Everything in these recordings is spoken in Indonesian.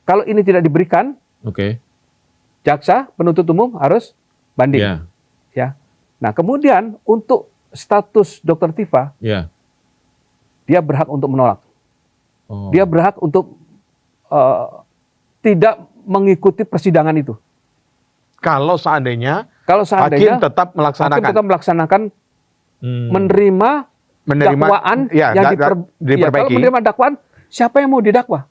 Kalau ini tidak diberikan, jaksa penuntut umum harus banding. Ya. Nah, kemudian untuk status Dr. Tifa, dia berhak untuk menolak. Dia berhak untuk tidak mengikuti persidangan itu. Kalau seandainya hakim tetap melaksanakan menerima dakwaan yang diperbaiki. Kalau menerima dakwaan, siapa yang mau didakwa?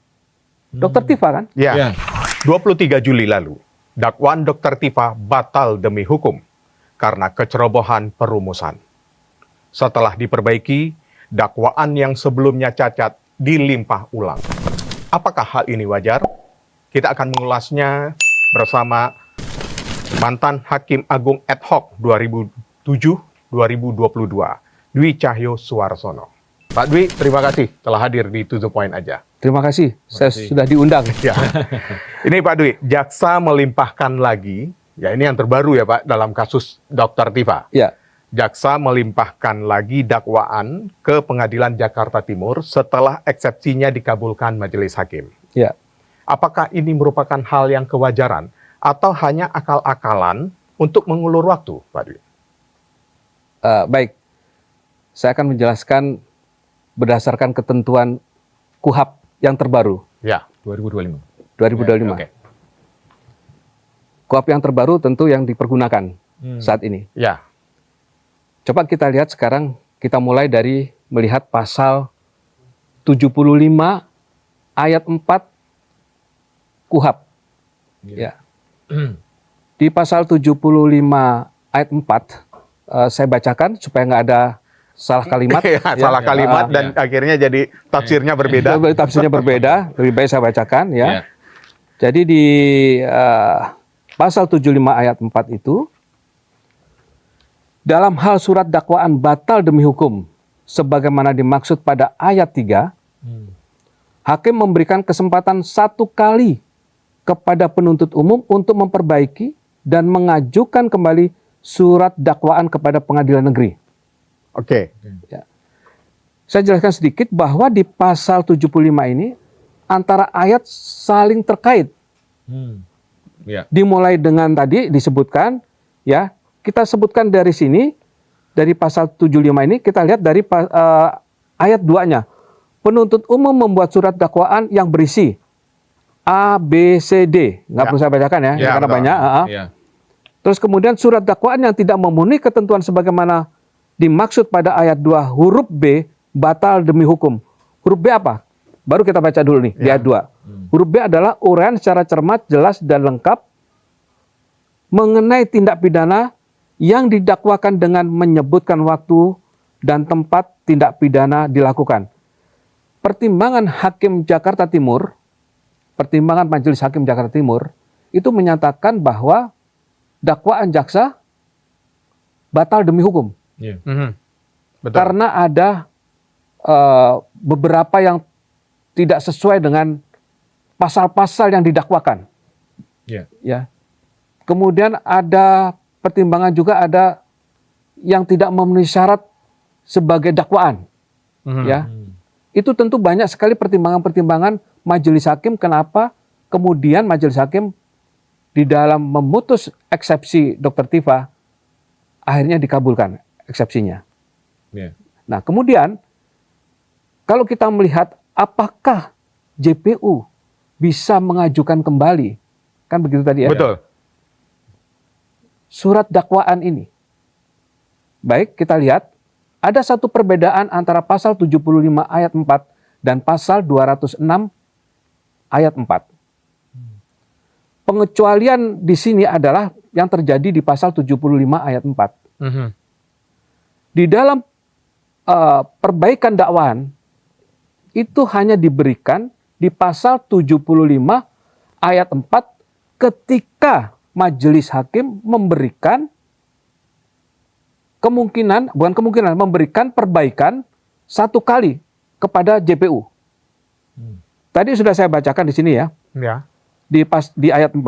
Dr. Tifa kan? 23 Juli lalu, dakwaan Dr. Tifa batal demi hukum karena kecerobohan perumusan. Setelah diperbaiki, dakwaan yang sebelumnya cacat dilimpah ulang. Apakah hal ini wajar? Kita akan mengulasnya bersama mantan Hakim Agung ad hoc 2007-2022, Dwi Cahyo Suarsono. Pak Dwi, terima kasih telah hadir di To The Point aja. Terima kasih, saya sudah diundang. Ya. Ini Pak Dwi, jaksa melimpahkan lagi, ya ini yang terbaru ya Pak, dalam kasus Dr. Tifa. Ya. Jaksa melimpahkan lagi dakwaan ke Pengadilan Jakarta Timur setelah eksepsinya dikabulkan majelis hakim. Ya. Apakah ini merupakan hal yang kewajaran atau hanya akal-akalan untuk mengulur waktu, Pak Dwi? Baik, saya akan menjelaskan berdasarkan ketentuan KUHAP yang terbaru. Ya, 2025. 2025. Oke. KUHAP yang terbaru tentu yang dipergunakan saat ini. Ya. Coba kita lihat sekarang, kita mulai dari melihat pasal 75 ayat 4 KUHAP. Ya. Di pasal 75 ayat 4, saya bacakan supaya nggak ada salah kalimat. Salah kalimat dan akhirnya jadi tafsirnya berbeda. Tafsirnya berbeda, lebih baik saya bacakan ya. Jadi di pasal 75 ayat 4 itu, dalam hal surat dakwaan batal demi hukum, sebagaimana dimaksud pada ayat 3, hakim memberikan kesempatan 1 kali kepada penuntut umum untuk memperbaiki dan mengajukan kembali surat dakwaan kepada pengadilan negeri. Oke. Ya. Saya jelaskan sedikit bahwa di pasal 75 ini antara ayat saling terkait. Dimulai dengan tadi disebutkan, ya, kita sebutkan dari sini, dari pasal 75 ini, kita lihat dari ayat 2-nya. Penuntut umum membuat surat dakwaan yang berisi A, B, C, D. Nggak perlu saya bacakan ya, karena betul. Banyak. Terus kemudian surat dakwaan yang tidak memenuhi ketentuan sebagaimana dimaksud pada ayat 2 huruf B batal demi hukum. Huruf B apa? Baru kita baca dulu nih di ayat 2. Huruf B adalah uraian secara cermat, jelas, dan lengkap mengenai tindak pidana yang didakwakan dengan menyebutkan waktu dan tempat tindak pidana dilakukan. Pertimbangan Hakim Jakarta Timur, pertimbangan Majelis Hakim Jakarta Timur itu menyatakan bahwa dakwaan jaksa batal demi hukum. Betul. Karena ada beberapa yang tidak sesuai dengan pasal-pasal yang didakwakan. Ya. Kemudian ada pertimbangan juga ada yang tidak memenuhi syarat sebagai dakwaan. Ya. Itu tentu banyak sekali pertimbangan-pertimbangan majelis hakim kenapa kemudian majelis hakim di dalam memutus eksepsi Dr. Tifa akhirnya dikabulkan eksepsinya. Nah, kemudian kalau kita melihat apakah JPU bisa mengajukan kembali, kan begitu tadi ya? Betul. Surat dakwaan ini. Baik, kita lihat ada satu perbedaan antara pasal 75 ayat 4 dan pasal 206 ayat 4. Pengecualian di sini adalah yang terjadi di pasal 75 ayat 4. Di dalam perbaikan dakwaan itu hanya diberikan di pasal 75 ayat 4 ketika majelis hakim memberikan memberikan perbaikan 1 kali kepada JPU. Tadi sudah saya bacakan di sini ya. Di ayat 4,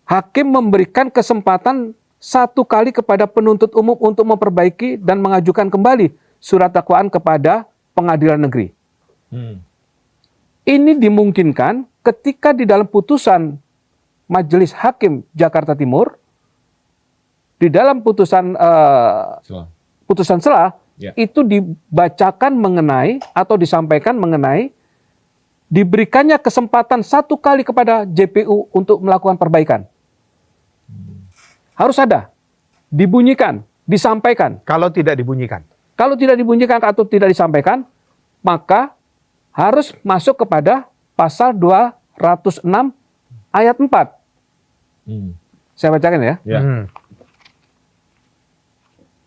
hakim memberikan kesempatan 1 kali kepada penuntut umum untuk memperbaiki dan mengajukan kembali surat dakwaan kepada pengadilan negeri. ini dimungkinkan ketika di dalam putusan Majelis Hakim Jakarta Timur, di dalam putusan selah Ya. itu dibacakan mengenai atau disampaikan mengenai diberikannya kesempatan 1 kali kepada JPU untuk melakukan perbaikan. Harus ada, dibunyikan, disampaikan. Kalau tidak dibunyikan. Kalau tidak dibunyikan atau tidak disampaikan, maka harus masuk kepada pasal 206 ayat 4. Saya bacakan ya. Ya.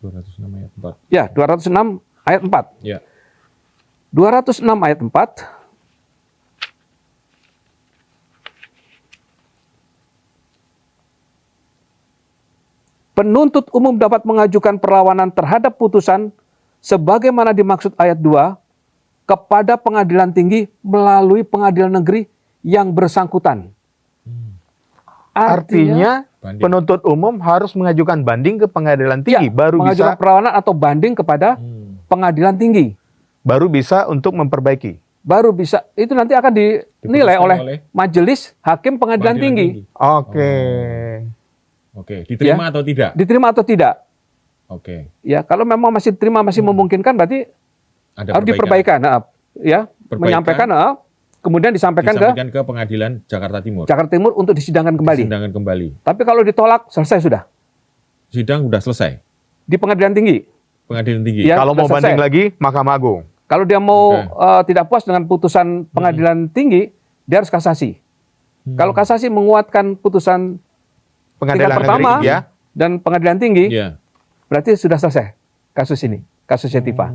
206 ayat 4. Ya, 206 ayat 4. Ya. 206 ayat 4. Penuntut umum dapat mengajukan perlawanan terhadap putusan sebagaimana dimaksud ayat 2 kepada pengadilan tinggi melalui pengadilan negeri yang bersangkutan. Artinya Banding. penuntut umum harus mengajukan banding ke pengadilan tinggi, ya, baru mengajukan bisa perlawanan atau banding kepada pengadilan tinggi. untuk memperbaiki. Baru bisa, itu nanti akan dinilai Diputuskan oleh oleh Majelis Hakim Pengadilan Tinggi. Oke. Oke, diterima atau tidak? Diterima atau tidak. Oke. Ya, kalau memang masih diterima, masih memungkinkan, berarti Ada harus diperbaikan. Nah, ya, Perbaikan. menyampaikan, kemudian disampaikan Disampaikan ke Pengadilan Jakarta Timur. ke Jakarta Timur untuk disidangkan kembali. Sidangkan kembali. Tapi kalau ditolak, selesai sudah. Sidang sudah selesai. Di Pengadilan Tinggi. Pengadilan Tinggi. Ya, Kalau mau sudah banding selesai. lagi, Mahkamah Agung. Kalau dia mau tidak puas dengan putusan Pengadilan Tinggi, dia harus kasasi. Kalau kasasi menguatkan putusan tingkat Pengadilan pertama negeri, ya. dan Pengadilan Tinggi, Iya. berarti sudah selesai kasus ini, kasusnya Tifa.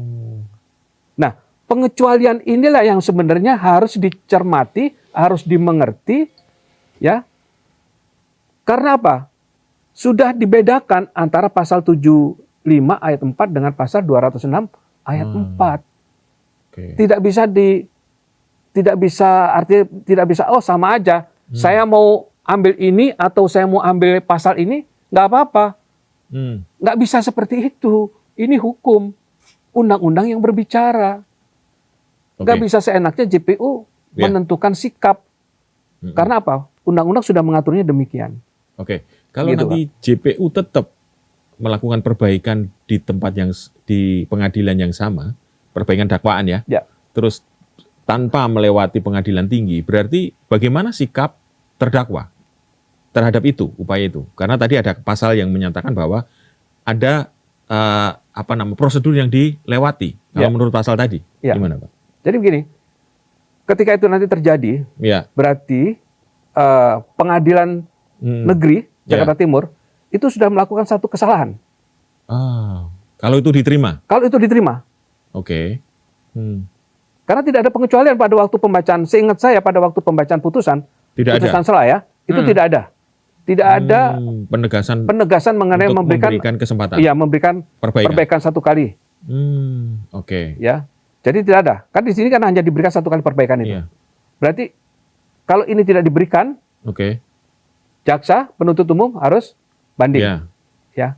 Nah, pengecualian inilah yang sebenarnya harus dicermati, harus dimengerti, ya. Karena apa? Sudah dibedakan antara pasal 75 ayat 4 dengan pasal 206 ayat 4. Oke. Tidak bisa oh sama aja. Saya mau ambil ini atau saya mau ambil pasal ini, nggak apa-apa. Nggak bisa seperti itu. Ini hukum, undang-undang yang berbicara. Nggak Oke. bisa seenaknya JPU Ya. menentukan sikap. Karena apa? Undang-undang sudah mengaturnya demikian. Oke. Kalau Gitu, nanti JPU tetap melakukan perbaikan di tempat yang di pengadilan yang sama, perbaikan dakwaan ya. Ya. Terus tanpa melewati pengadilan tinggi, berarti bagaimana sikap terdakwa terhadap itu, upaya itu? Karena tadi ada pasal yang menyatakan bahwa ada prosedur yang dilewati. Kalau Ya. menurut pasal tadi, Ya. gimana Pak? Jadi begini, ketika itu nanti terjadi, Ya. berarti pengadilan negeri Jakarta Timur itu sudah melakukan satu kesalahan. Kalau itu diterima, Kalau itu diterima, oke. karena tidak ada pengecualian pada waktu pembacaan. Seingat saya pada waktu pembacaan putusan Tidak selah ya, itu tidak ada. Tidak ada penegasan mengenai untuk memberikan kesempatan. iya, memberikan Perbaikan. 1 kali, Oke. ya. Jadi tidak ada. Kan di sini kan hanya diberikan 1 kali perbaikan itu. Iya. Berarti kalau ini tidak diberikan, Oke. jaksa penuntut umum harus banding. Ya. Ya.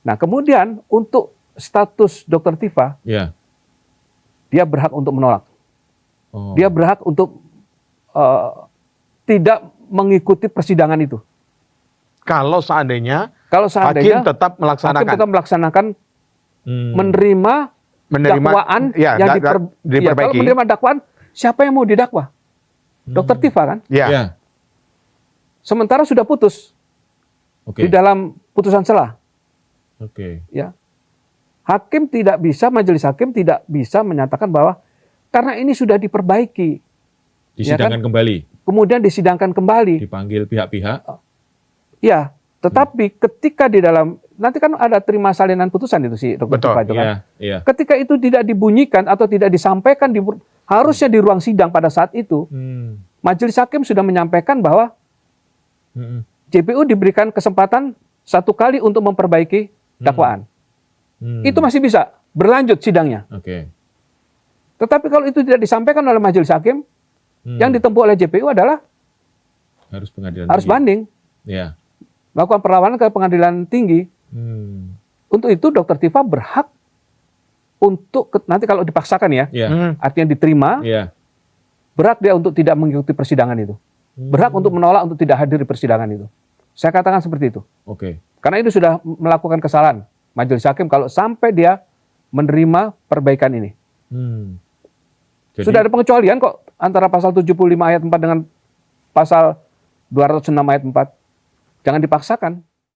Nah, kemudian untuk status Dr. Tifa, Ya. dia berhak untuk menolak. Oh. Dia berhak untuk tidak mengikuti persidangan itu. Kalau seandainya Kalau hakim seandainya tetap hakim melaksanakan, tetap melaksanakan menerima dakwaan ya, yang ya, kalau diperbaiki. Menerima dakwaan, siapa yang mau didakwa? Dr. Tifa kan? ya. Ya. Sementara sudah putus Oke. di dalam putusan selah. Oke. Ya. Hakim tidak bisa, majelis hakim tidak bisa menyatakan bahwa karena ini sudah diperbaiki, Disidangkan kembali, kemudian disidangkan kembali. dipanggil pihak-pihak. Ya, tetapi ketika di dalam, nanti kan ada terima salinan putusan itu sih, Dr. Betul, Tifa itu kan. Iya, iya. Ketika itu tidak dibunyikan atau tidak disampaikan, harusnya di ruang sidang pada saat itu, majelis hakim sudah menyampaikan bahwa JPU diberikan kesempatan 1 kali untuk memperbaiki dakwaan. Itu masih bisa berlanjut sidangnya. Oke. Tetapi kalau itu tidak disampaikan oleh majelis hakim, yang ditempuh oleh JPU adalah Harus pengadilan harus tinggi. banding, Ya. melakukan perlawanan ke pengadilan tinggi. Untuk itu Dr. Tifa berhak untuk nanti kalau dipaksakan ya, Ya. artinya diterima, Ya. berhak dia untuk tidak mengikuti persidangan itu. Berhak untuk menolak untuk tidak hadir di persidangan itu. Saya katakan seperti itu. Oke. Karena itu sudah melakukan kesalahan majelis hakim kalau sampai dia menerima perbaikan ini. Jadi, Sudah ada pengecualian kok antara pasal 75 ayat 4 dengan pasal 206 ayat 4. Jangan dipaksakan.